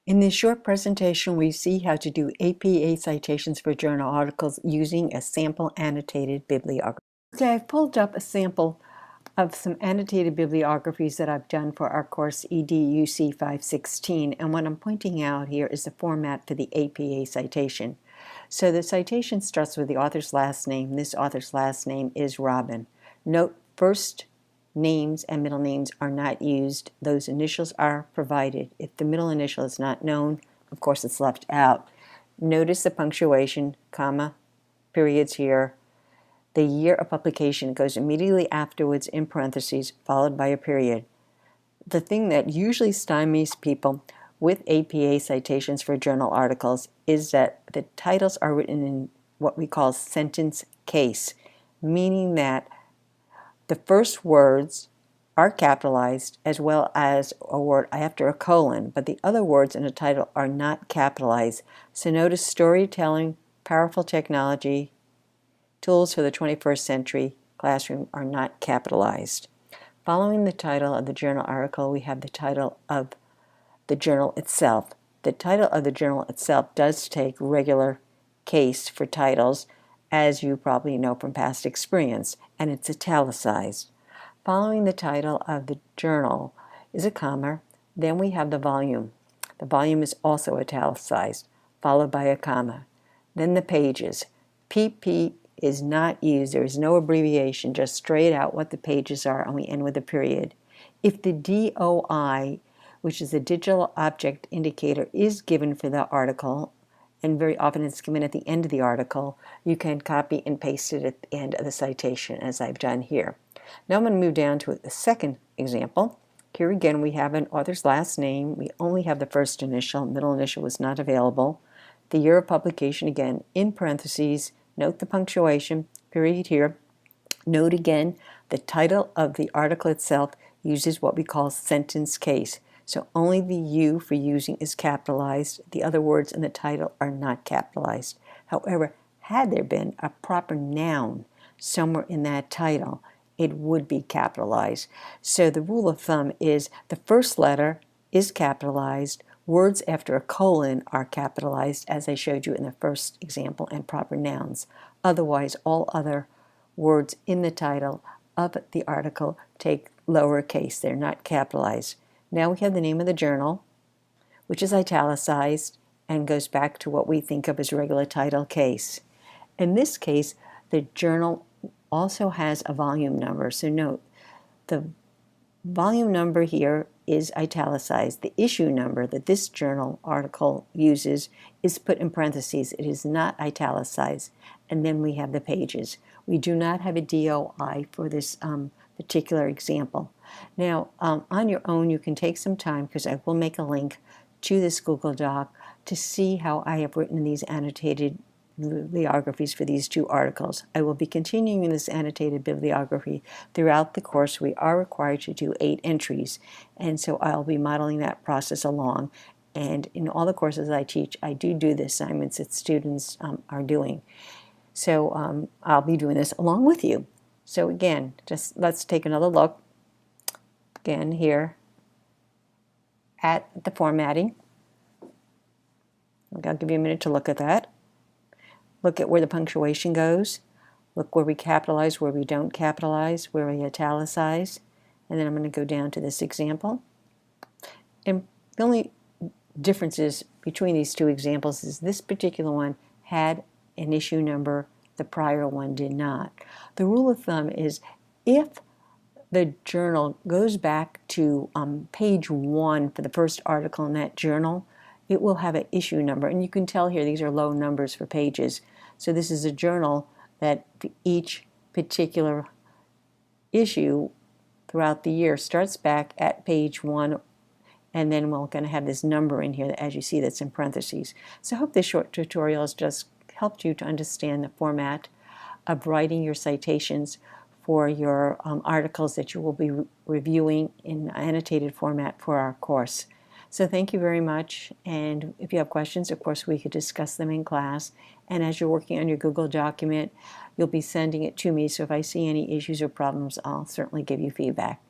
In this short presentation, we see how to do APA citations for journal articles using a sample annotated bibliography. Okay, I've pulled up a sample of some annotated bibliographies that I've done for our course EDUC 516, and what I'm pointing out here is the format for the APA citation. So the citation starts with the author's last name. This author's last name is Robin. Note, first names and middle names are not used. Those initials are provided. If the middle initial is not known, of course it's left out. Notice the punctuation, comma, periods here. The year of publication goes immediately afterwards in parentheses, followed by a period. The thing that usually stymies people with APA citations for journal articles is that the titles are written in what we call sentence case, meaning that the first words are capitalized as well as a word after a colon, but the other words in a title are not capitalized. So notice storytelling, powerful technology, tools for the 21st century classroom are not capitalized. Following the title of the journal article, we have the title of the journal itself. The title of the journal itself does take regular case for titles, as you probably know from past experience, and it's italicized. Following the title of the journal is a comma, then we have the volume. The volume is also italicized, followed by a comma. Then the pages. PP is not used, there is no abbreviation, just straight out what the pages are, and we end with a period. If the DOI, which is a digital object indicator, is given for the article, and very often it's given at the end of the article, you can copy and paste it at the end of the citation, as I've done here. Now I'm going to move down to a second example. Here again we have an author's last name. We only have the first initial, middle initial was not available. The year of publication, again, in parentheses. Note the punctuation, period here. Note again, the title of the article itself uses what we call sentence case. So only the U for using is capitalized. The other words in the title are not capitalized. However, had there been a proper noun somewhere in that title, it would be capitalized. So the rule of thumb is the first letter is capitalized, words after a colon are capitalized, as I showed you in the first example, and proper nouns. Otherwise, all other words in the title of the article take lowercase. They're not capitalized. Now we have the name of the journal, which is italicized and goes back to what we think of as regular title case. In this case, the journal also has a volume number. So note, the volume number here is italicized. The issue number that this journal article uses is put in parentheses. It is not italicized. And then we have the pages. We do not have a DOI for this particular example. Now, on your own, you can take some time, because I will make a link to this Google Doc to see how I have written these annotated bibliographies for these two articles. I will be continuing this annotated bibliography throughout the course. We are required to do 8 entries, and so I'll be modeling that process along. And in all the courses I teach, I do the assignments that students are doing. So I'll be doing this along with you. So again, just let's take another look again here at the formatting. I'll give you a minute to look at that. Look at where the punctuation goes. Look where we capitalize, where we don't capitalize, where we italicize. And then I'm going to go down to this example. And the only differences between these two examples is this particular one had an issue number, the prior one did not. The rule of thumb is if the journal goes back to page 1 for the first article in that journal, it will have an issue number. And you can tell here these are low numbers for pages. So this is a journal that each particular issue throughout the year starts back at page 1, and then we're going to have this number in here, as you see, that's in parentheses. So I hope this short tutorial has just helped you to understand the format of writing your citations for your articles that you will be reviewing in annotated format for our course. So thank you very much, and if you have questions, of course, we could discuss them in class. And as you're working on your Google document, you'll be sending it to me, so if I see any issues or problems, I'll certainly give you feedback.